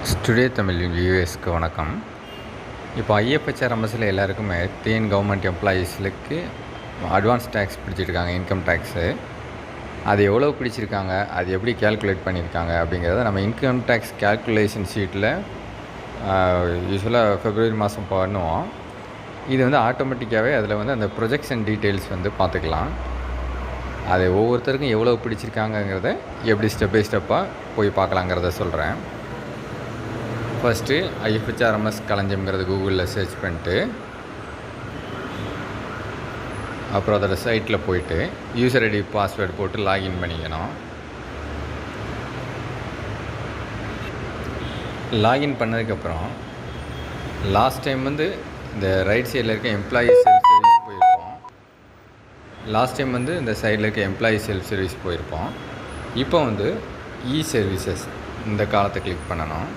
Studio Tamil வியூவர்ஸ்க்கு வணக்கம். இப்போ ஐஎஃப்ஹெச்ஆர்எம்எஸ்சில் எல்லாருக்குமே டிஎன் கவர்மெண்ட் எம்ப்ளாயீஸ்களுக்கு அட்வான்ஸ் டேக்ஸ் பிடிச்சிருக்காங்க, இன்கம் டேக்ஸு. அது எவ்வளோ பிடிச்சிருக்காங்க, அது எப்படி கேல்குலேட் பண்ணியிருக்காங்க அப்படிங்கிறத நம்ம இன்கம் டேக்ஸ் கேல்குலேஷன் ஷீட்டில் யூஸ்வலாக ஃபெப்ரவரி மாதம் பண்ணுவோம். இது வந்து ஆட்டோமேட்டிக்காகவே அதில் வந்து அந்த ப்ரொஜெக்ஷன் டீட்டெயில்ஸ் வந்து பார்த்துக்கலாம். அது ஒவ்வொருத்தருக்கும் எவ்வளோ பிடிச்சிருக்காங்கங்கிறத எப்படி ஸ்டெப் பை ஸ்டெப்பாக போய் பார்க்கலாங்கிறத சொல்கிறேன். ஃபஸ்ட்டு ஐஎஃப்ஹெச்ஆர்எம்எஸ் களஞ்சியம்ங்கிறது கூகுளில் சர்ச் பண்ணிட்டு அப்புறம் அதோட சைட்டில் போயிட்டு யூசர் ஐடி பாஸ்வேர்டு போட்டு லாகின் பண்ணிக்கணும். லாகின் பண்ணதுக்கப்புறம் லாஸ்ட் டைம் வந்து இந்த ரைட் சைடில் இருக்க எம்ப்ளாயி செல்ஃப் சர்வீஸ் போயிருப்போம். இந்த சைடில் இருக்க எம்ப்ளாயி செல்ஃப் சர்வீஸ் போயிருப்போம். இப்போ வந்து இ சர்வீசஸ் இந்த காலத்தை கிளிக் பண்ணணும்.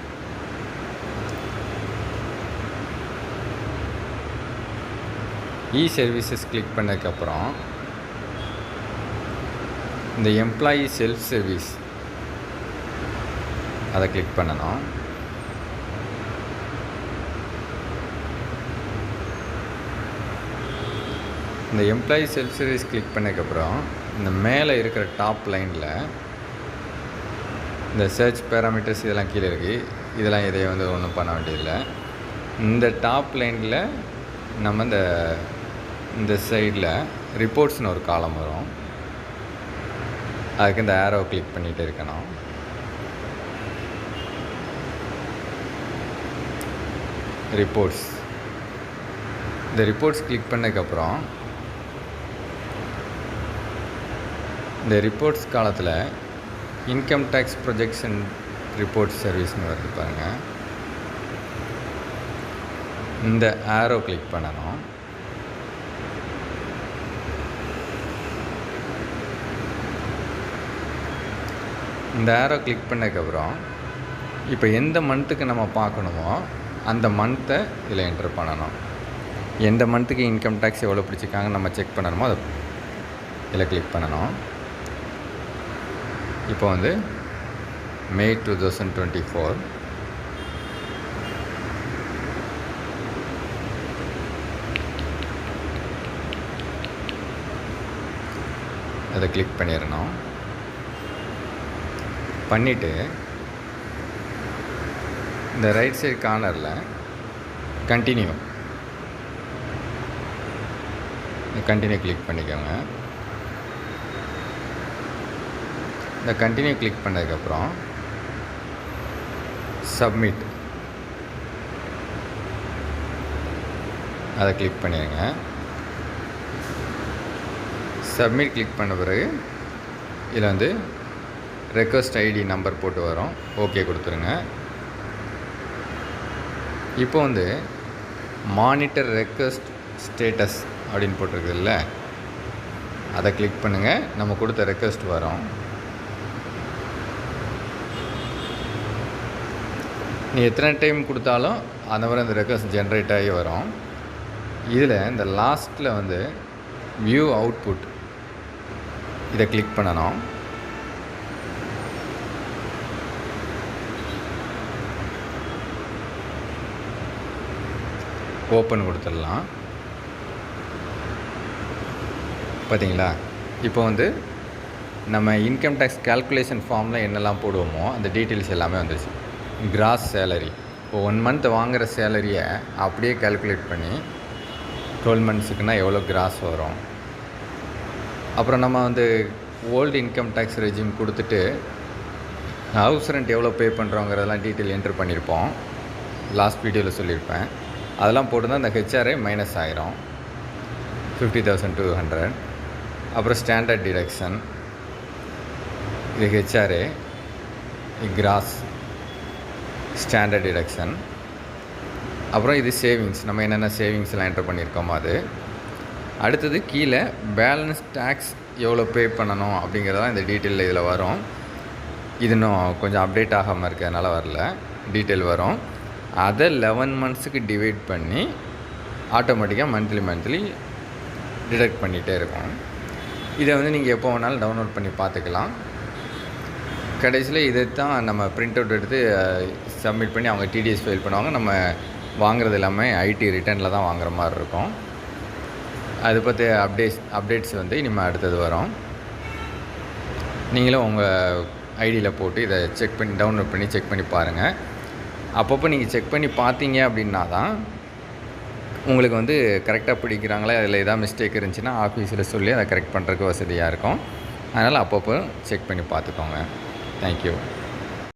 இ சர்வீசஸ் கிளிக் பண்ணதுக்கப்புறம் இந்த எம்ப்ளாயி செல்ஃப் சர்வீஸ் அதை கிளிக் பண்ணணும். இந்த எம்ப்ளாயி செல்ஃப் சர்வீஸ் கிளிக் பண்ணதுக்கப்புறம் இந்த மேலே இருக்கிற டாப் லைனில் இந்த சர்ச் பேராமீட்டர்ஸ் இதெல்லாம் கீழே இருக்குது. இதெல்லாம் இதையை வந்து ஒன்றும் பண்ண வேண்டியதில்லை. இந்த டாப் லைனில் நம்ம இந்த சைடில் ரிப்போர்ட்ஸ்னு ஒரு காலம் வரும். அதுக்கு இந்த ஆரோ கிளிக் பண்ணிகிட்டு இருக்கணும். ரிப்போர்ட்ஸ், இந்த ரிப்போர்ட்ஸ் கிளிக் பண்ணதுக்கப்புறம் இந்த ரிப்போர்ட்ஸ் காலத்தில் இன்கம் டேக்ஸ் ப்ரொஜெக்ஷன் ரிப்போர்ட் சர்வீஸ்னு வருது பாருங்கள். இந்த ஆரோ கிளிக் பண்ணணும். இந்த ஆரோ கிளிக் பண்ணதுக்கப்புறம் இப்போ எந்த மந்த்துக்கு நம்ம பார்க்கணுமோ அந்த மந்த்தை இதில் என்ட்ரு பண்ணணும். எந்த மந்த்துக்கு இன்கம் டேக்ஸ் எவ்வளோ பிடிச்சிருக்காங்க நம்ம செக் பண்ணணுமோ அதை இதில் கிளிக் பண்ணணும். இப்போ வந்து மே 2024. அதை கிளிக் பண்ணிடணும். பண்ணிவிட்டு இந்த ரைட் சைடு கார்னரில் கண்டினியூ கிளிக் பண்ணிக்கோங்க. இந்த கண்டினியூ கிளிக் பண்ணதுக்கப்புறம் சப்மிட் அதை கிளிக் பண்ணிடுங்க. சப்மிட் கிளிக் பண்ண பிறகு இதில் வந்து ரெக்வஸ்ட் ஐடி நம்பர் போட்டு வரும். ஓகே கொடுத்துருங்க. இப்போ வந்து மானிட்டர் ரெக்வஸ்ட் ஸ்டேட்டஸ் அப்படின்னு போட்டிருக்குதுல்ல, அதை கிளிக் பண்ணுங்கள். நம்ம கொடுத்த ரெக்வஸ்ட் வரும். நீ எத்தனை டைம் கொடுத்தாலும் அந்த மாதிரி அந்த ரெக்வஸ்ட் ஜென்ரேட் ஆகி வரும். இதில் இந்த லாஸ்ட்டில் வந்து வியூ அவுட்புட் இதை கிளிக் பண்ணணும். ஓப்பன் கொடுத்துடலாம். பார்த்தீங்களா, இப்போ வந்து நம்ம இன்கம் டேக்ஸ் கேல்குலேஷன் ஃபார்மில் என்னெல்லாம் போடுவோமோ அந்த டீட்டெயில்ஸ் எல்லாமே வந்துடுச்சு. கிராஸ் சேலரி, இப்போ 1 மந்த் வாங்குகிற சேலரியை அப்படியே கேல்குலேட் பண்ணி 12 மந்த்ஸுக்குன்னா எவ்வளோ கிராஸ் வரும். அப்புறம் நம்ம வந்து ஓல்டு இன்கம் டேக்ஸ் ரெஜிம் கொடுத்துட்டு ஹவுஸ் ரெண்ட் எவ்வளோ பே பண்ணுறோங்கிறதெல்லாம் டீட்டெயில் என்ட்ரு பண்ணியிருப்போம். லாஸ்ட் வீடியோவில் சொல்லியிருப்பேன். அதெல்லாம் போட்டு தான் இந்த ஹெச்ஆர்ஏ மைனஸ் ஆகிரும் 50,200. அப்புறம் ஸ்டாண்டர்ட் டிடக்ஷன், இது ஹெச்ஆர்ஏ, கிராஸ் ஸ்டாண்டர்ட் டிடக்ஷன். அப்புறம் இது சேவிங்ஸ், நம்ம என்னென்ன சேவிங்ஸ்லாம் என்ட்ரு பண்ணியிருக்கோமோ அது. அடுத்தது கீழே பேலன்ஸ் டேக்ஸ் எவ்வளோ பே பண்ணணும் அப்படிங்கிறதெல்லாம் இந்த டீட்டெயிலில் இதில் வரும். இது இன்னும் கொஞ்சம் அப்டேட் ஆகாமல் இருக்கிறதுனால வரல, டீட்டெயில் வரும். அதை 11 மந்த்ஸுக்கு டிவைட் பண்ணி ஆட்டோமேட்டிக்காக மந்த்லி டிடக்ட் பண்ணிகிட்டே இருக்கும். இதை வந்து நீங்கள் எப்போ வேணாலும் டவுன்லோட் பண்ணி பார்த்துக்கலாம். கடைசியில் இதை தான் நம்ம பிரிண்ட் அவுட் எடுத்து சப்மிட் பண்ணி அவங்க டிடிஎஸ் ஃபைல் பண்ணுவாங்க. நம்ம வாங்குறது எல்லாமே ஐடி ரிட்டர்னில் தான் வாங்குற மாதிரி இருக்கும். அது பற்றி அப்டேட்ஸ் வந்து இனிமேல் அடுத்தது வரும். நீங்களும் உங்கள் ஐடியில் போட்டு இதை செக் பண்ணி டவுன்லோட் பண்ணி செக் பண்ணி பாருங்கள். அப்பப்போ நீங்கள் செக் பண்ணி பார்த்தீங்க அப்படின்னா தான் உங்களுக்கு வந்து கரெக்டாக பிடிக்கிறாங்களா, அதில் எதாவது மிஸ்டேக் இருந்துச்சுன்னா ஆஃபீஸில் சொல்லி அதை கரெக்ட் பண்ணுறதுக்கு வசதியாக இருக்கும். அதனால் அப்பப்போ செக் பண்ணி பார்த்துக்கோங்க. தேங்க்யூ.